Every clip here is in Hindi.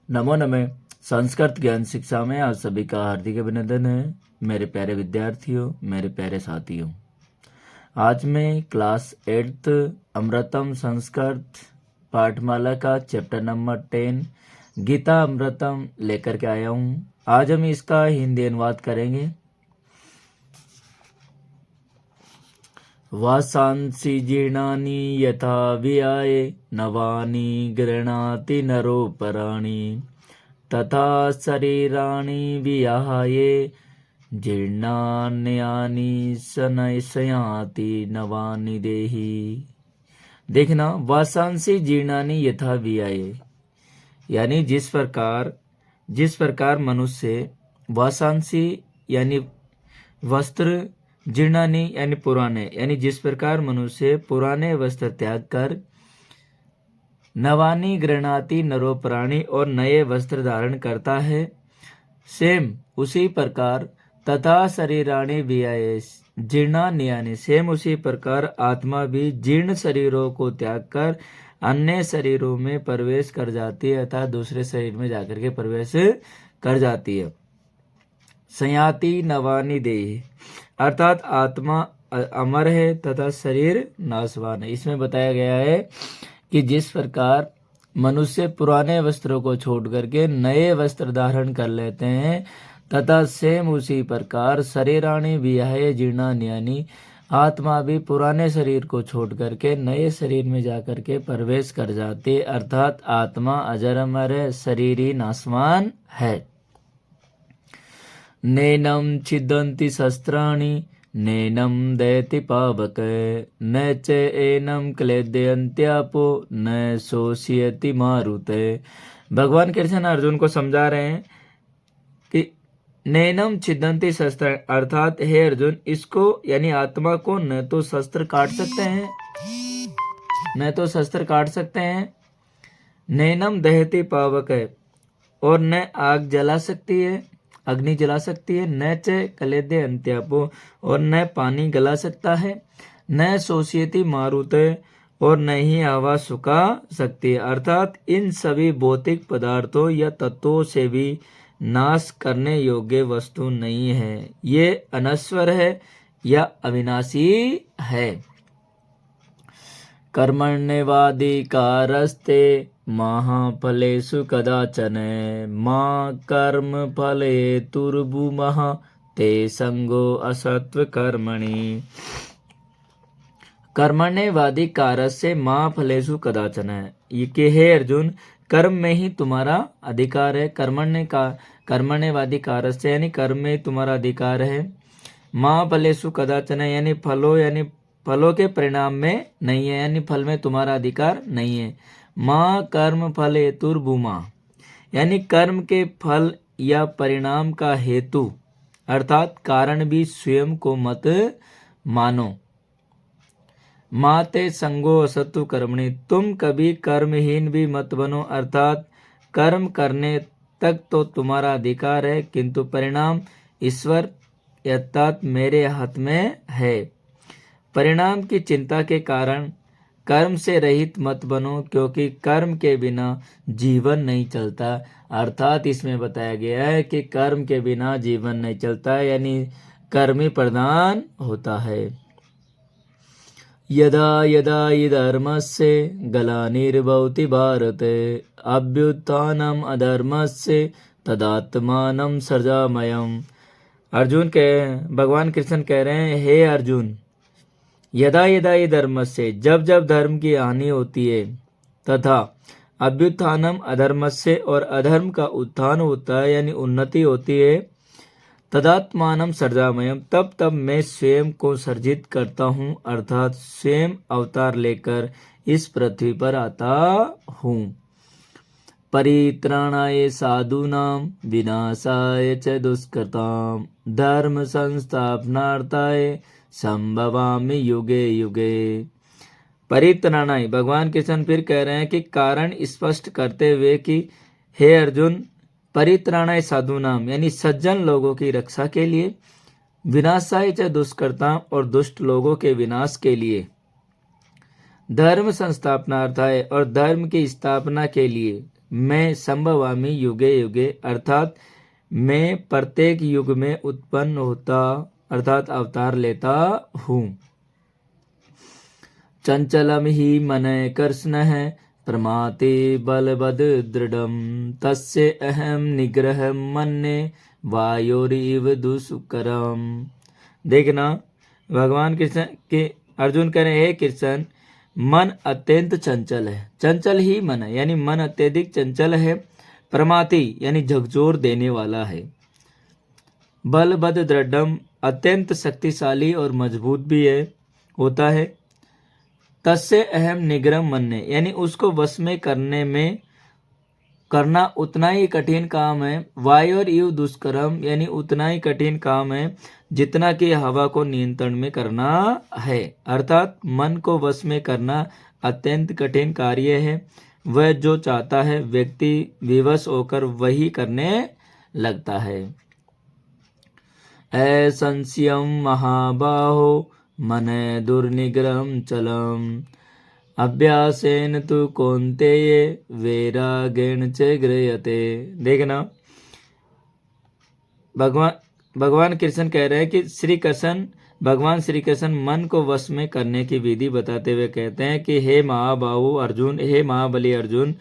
नमो नमः। संस्कृत ज्ञान शिक्षा में आप सभी का हार्दिक अभिनंदन है। मेरे प्यारे विद्यार्थियों, मेरे प्यारे साथियों, आज मैं क्लास 8th अमृतम संस्कृत पाठमाला का चैप्टर नंबर 10 गीता अमृतम लेकर के आया हूँ। आज हम इसका हिंदी अनुवाद करेंगे। वासांसि जीर्णानि यथा विहाय नवानि गृह्णाति नरोपराणि तथा शरीराणि विहाय जीर्णान्यानि शनशयाति नवानि देहि। देखना, वासांसि जीर्णानि यथा विहाय, यानी जिस प्रकार मनुष्य वासांसि यानी वस्त्र, जीर्णानि यानी पुराने, यानी जिस प्रकार मनुष्य पुराने वस्त्र त्याग कर नवानी गृह्णाति नरोपराणि और नए वस्त्र धारण करता है, सेम उसी प्रकार तथा शरीराणि विहाय जीर्णान्यानि, सेम उसी प्रकार आत्मा भी जीर्ण शरीरों को त्याग कर अन्य शरीरों में प्रवेश कर जाती है, अर्थात दूसरे शरीर में जाकर के प्रवेश कर जाती है। संयाति नवानि देहि, अर्थात आत्मा अमर है तथा शरीर नाशवान है। इसमें बताया गया है कि जिस प्रकार मनुष्य पुराने वस्त्रों को छोड़ करके नए वस्त्र धारण कर लेते हैं, तथा सेम उसी प्रकार शरीराणि विहाय जीर्णान्यानि, आत्मा भी पुराने शरीर को छोड़ करके नए शरीर में जाकर के प्रवेश कर जाती है, अर्थात आत्मा अजर अमर है, शरीर ही नाशवान है। नैनम छिदन्ति शस्त्राणि नैनम दयति पावक न च एनम क्लेदयन्त्यापो न शोषयति मारुते। भगवान कृष्ण अर्जुन को समझा रहे हैं कि नैनम छिदन्ति शस्त्र, अर्थात हे अर्जुन, इसको यानी आत्मा को न तो शस्त्र काट सकते हैं, नैनम दहति पावक है, और न आग जला सकती है, अग्नि जला सकती है, न च कलेदे अंत्यापो, और न पानी गला सकता है, न शोषयति मारुते, और न ही हवा सुखा सकती है, अर्थात इन सभी भौतिक पदार्थों या तत्वों से भी नाश करने योग्य वस्तु नहीं है। ये अनश्वर है या अविनाशी है। कर्मण्येवाधिकारस्ते महाफलेषु कदाचन मा कर्म फलेतुर्भुमः ते संगो असत्व कर्मणि। कर्मण्येवाधिकारस्य मा फलेषु कदाचन, ये कि हे अर्जुन, कर्म में ही तुम्हारा अधिकार है। कर्मण्येवाधिकारस्य यानी कर्म में तुम्हारा अधिकार है। माँ फलेषु कदाचन यानी फलों के परिणाम में नहीं है, यानी फल में तुम्हारा अधिकार नहीं है। माँ कर्म फल हेतुर्भुमा, यानी कर्म के फल या परिणाम का हेतु अर्थात कारण भी स्वयं को मत मानो। माते संगो असत्तु कर्मणि, तुम कभी कर्महीन भी मत बनो, अर्थात कर्म करने तक तो तुम्हारा अधिकार है, किंतु परिणाम ईश्वर अर्थात मेरे हाथ में है। परिणाम की चिंता के कारण कर्म से रहित मत बनो, क्योंकि कर्म के बिना जीवन नहीं चलता, अर्थात इसमें बताया गया है कि कर्म के बिना जीवन नहीं चलता, यानी कर्म ही प्रधान होता है। यदा यदा हि धर्मस्य ग्लानिर्भवति भारत अभ्युत्थानम् अधर्मस्य तदात्मानं सृजाम्यहम्। भगवान कृष्ण कह रहे हैं, हे अर्जुन, यदा यदा हि धर्मस्य, जब जब धर्म की हानि होती है, तथा अभ्युत्थानम अधर्मस्य, और अधर्म का उत्थान होता है यानी उन्नति होती है, तदात्मानम सृजाम्यहम्, तब तब मैं स्वयं को सर्जित करता हूँ, अर्थात स्वयं अवतार लेकर इस पृथ्वी पर आता हूँ। परित्राणाय साधूनां विनाशाय च दुष्कृतां धर्म संस्थापनार्थाय संभवामि युगे युगे। परित्राणाय, भगवान कृष्ण फिर कह रहे हैं कि कारण स्पष्ट करते हुए कि हे अर्जुन, परित्राणाय साधूनाम यानी सज्जन लोगों की रक्षा के लिए, विनाशाय च दुष्कृतां और दुष्ट लोगों के विनाश के लिए, धर्म संस्थापनार्थाय और धर्म की स्थापना के लिए, मैं संभवामि युगे युगे अर्थात मैं प्रत्येक युग में उत्पन्न होता अर्थात अवतार लेता हूँ। चंचलम ही मन कर्षणः प्रमाते बलवद दृढ़म तस्य अहम निग्रह मन्ये वायोरिव दुष्करम। देखना भगवान कृष्ण के अर्जुन कह रहे हैं, कृष्ण मन अत्यंत चंचल है, चंचल ही मन है यानी मन अत्यधिक चंचल है, प्रमाती यानी झकझोर देने वाला है, बलबद दृढ़म अत्यंत शक्तिशाली और मजबूत भी है होता है, तस्य अहम निग्रह मन्ये यानी उसको वश में करना उतना ही कठिन काम है, वायोर इव दुष्करम यानी उतना ही कठिन काम है जितना कि हवा को नियंत्रण में करना है। अर्थात मन को वश में करना अत्यंत कठिन कार्य है, वह जो चाहता है व्यक्ति विवश होकर वही करने लगता है। असंशयम महाबाहो मन दुर्निग्रहम चलम अभ्यासेन तु कौन्तेय वैराग्येण च गृह्यते। देखना भगवान कृष्ण कह रहे हैं कि भगवान श्री कृष्ण मन को वश में करने की विधि बताते हुए कहते हैं कि हे महाबाहु अर्जुन, हे महाबली अर्जुन,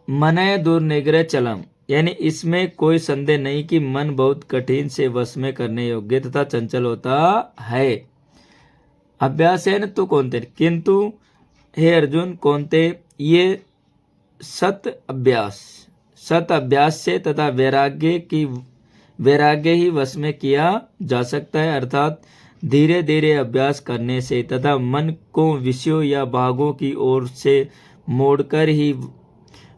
मन दुर्निग्रह चलम यानी इसमें कोई संदेह नहीं कि मन बहुत कठिन से वश में करने योग्य तथा चंचल होता है। अभ्यास है न तो कौनते, किंतु हे अर्जुन कौनते ये सत अभ्यास से तथा वैराग्य ही वश में किया जा सकता है। अर्थात धीरे धीरे अभ्यास करने से तथा मन को विषयों या भागों की ओर से मोड़कर ही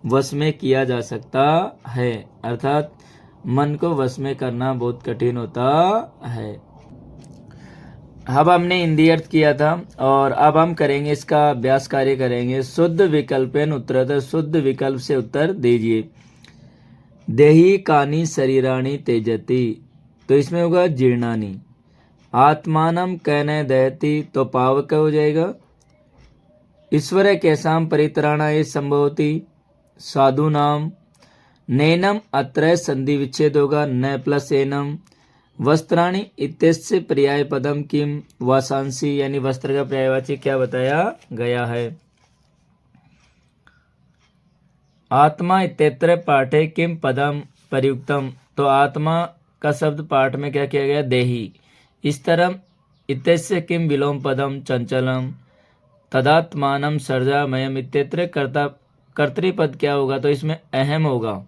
वश में किया जा सकता है। अर्थात मन को वश में करना बहुत कठिन होता है। अब हमने हिंदी अर्थ किया था और अब हम करेंगे इसका अभ्यास कार्य करेंगे। शुद्ध विकल्पेन उत्तरतः, शुद्ध विकल्प से उत्तर दीजिए। देही कानी शरीराणी तेजती, तो इसमें होगा जीर्णानी। आत्मानम कहने दहती, तो पावक हो जाएगा। ईश्वर कैसाम परित्राणाय संभवती, साधु नाम। नैनम अत्र संधि विच्छेद होगा, न प्लस एनम। वस्त्राणी इत्यस्य पर्याय पदम किम, वासांसी यानी वस्त्र का पर्यायवाची क्या बताया गया है। आत्मा इत्यत्र पाठे किम पदम प्रयुक्तम, तो आत्मा का शब्द पाठ में क्या किया गया, देही। इस तरह इत्यस्य किम विलोम पदम चंचलम। तदात्मानम सर्जामयम इत्यत्र कर्तृपद क्या होगा, तो इसमें अहम होगा।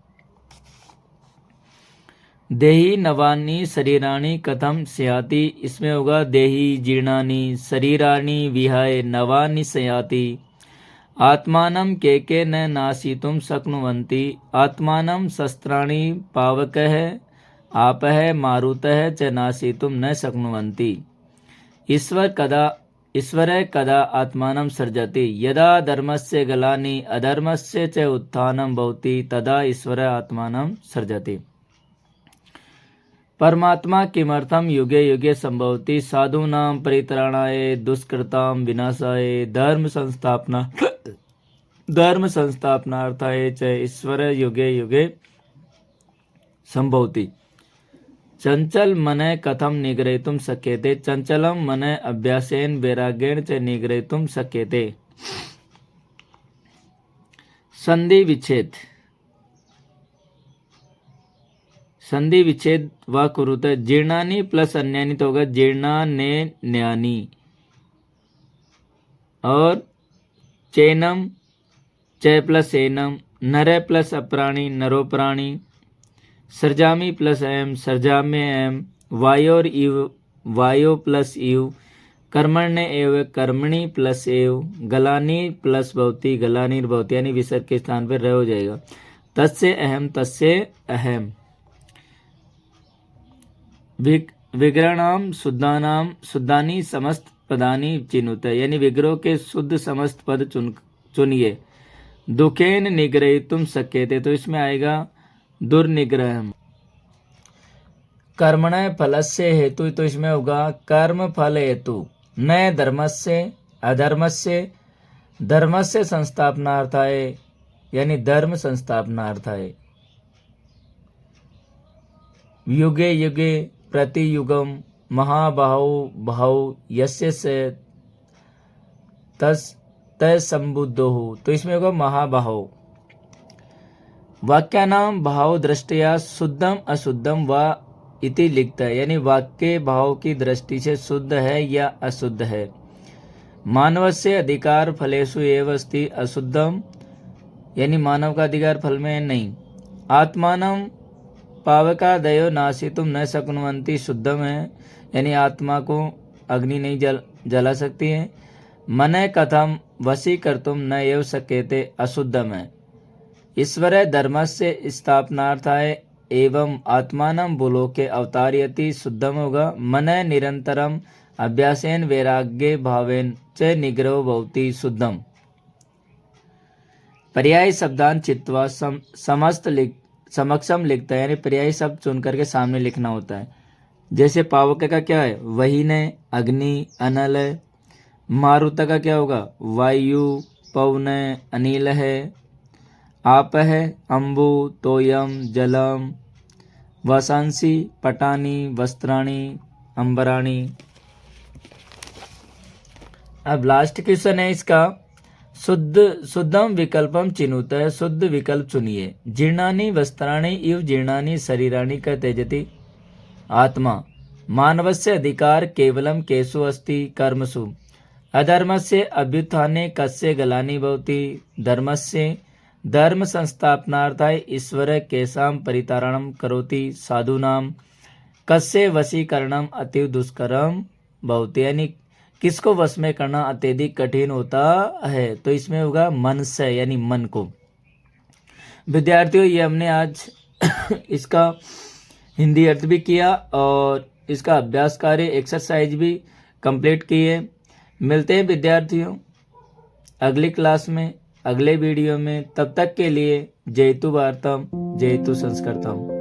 देही नवानी शरीराणी कथम स्याति, इसमें होगा देही जीर्णानि शरीराणि विहाय नवानि स्याति। आत्मानं के न नाशितुं शक्नुवन्ति, आत्मानं शस्त्राणि पावकः आपः मारुतः च नाशितुं न शक्नुवन्ति। ईश्वर कदा आत्मानं सृजति, यदा धर्मस्य गलानि अधर्मस्य च उत्थानं भवति तदा ईश्वर आत्मानं सृजति। परमात्मा किमर्थम युगे युगे संभवति, साधूनां परित्राणाय दुष्कृतां विनाशाय धर्म संस्थापनार्थाय च ईश्वर युगे युगे संभवति। चंचल मन कथम निग्रहीतुं शक्यते, चंचलं मन अभ्यासेन वैराग्येण च निग्रहीतुं शक्यते। संधि विच्छेद, संधि विच्छेद व कुरुत। जीर्णानि प्लस अन्यानि तो होगा जीर्णाने न्यानी, और चैनम च प्लस एनम, नर प्लस अप्राणी नरोप्राणी। सृजामी प्लस एम सृजाम्य एम, वायोर इव वायो प्लस इव, कर्मण्य एव कर्मणि प्लस एव, गलानी प्लस भवती गलानी भवती यानी विसर्ग के स्थान पर रह हो जाएगा। तस्य अहम। विग्रहणाम शुद्धानाम शुद्धानी समस्त पदानी चिन्हुत, यानी विग्रह के शुद्ध समस्त पद चुनिए। दुखेन निग्रहीतुं शक्यते, तो इसमें आएगा दुर्निग्रह। कर्मणः फलस्य हेतु, तो इसमें होगा कर्म फल हेतु। न धर्मस्य अधर्मस्य धर्मस्य संस्थापनार्थाय यानी धर्म संस्थापनार्थाय। युगे युगे प्रतियुगम महाबाहो भाव यस्य से तस् तय संबुद्धो हो, तो इसमें होगा महाबाहो। वाक्यानाम भाव दृष्टया शुद्धम अशुद्धम व इति लिखता है, यानी वाक्य भाव की दृष्टि से शुद्ध है या अशुद्ध है। मानवस्य अधिकार फलेषु एव अस्ति अशुद्धम, यानी मानव का अधिकार फल में नहीं। आत्मानं पावकादयो नाशितुम न शक्नुवन्ति, शुद्धम है, यानी आत्मा को अग्नि नहीं जला सकती है। मन कथम वशीकर्तुम न एव शक्यते, अशुद्धम है। ईश्वर धर्मस्य स्थापनार्थाय एवं आत्मानं भूलोके अवतारयति, शुद्धम होगा। मन निरंतरम अभ्यासेन वैराग्य भावेन च निग्रहो भवति, शुद्धम। पर्यायी शब्दान चित्वा समक्षम लिखता है, यानी पर्यायी शब्द चुन करके सामने लिखना होता है। जैसे पावक का क्या है, वहीन है, अग्नि, अनल है। मारुत का क्या होगा, वायु, पवन, अनिल है। आप है, अम्बु, तोयम, जलम। वसांसी, पटानी, वस्त्राणी, अंबराणी। अब लास्ट क्वेश्चन है इसका, शुद्धम विकल्पम चिनुत है, शुद्ध विकल्प चुनिए। जीर्णानि वस्त्राणि इव जीर्णानि शरीराणि क त्यजति आत्मा। मानवस्य अधिकार केवलम केषु अस्ति, कर्मसु। अधर्मस्य अभ्युत्थाने कस्य गलानि भवति, धर्मस्य। धर्म संस्थापनार्थाय ईश्वर केषां परितारणं करोति, साधूनां। कस्य वशीकरणम अतीव दुष्करम भवति, यानी किसको वश में करना अत्यधिक कठिन होता है, तो इसमें होगा मन से, यानी मन को। विद्यार्थियों, ये हमने आज इसका हिंदी अर्थ भी किया और इसका अभ्यास कार्य एक्सरसाइज भी कंप्लीट किए। मिलते हैं विद्यार्थियों अगली क्लास में, अगले वीडियो में। तब तक के लिए जयतु भारतम, जयतु संस्कृतम।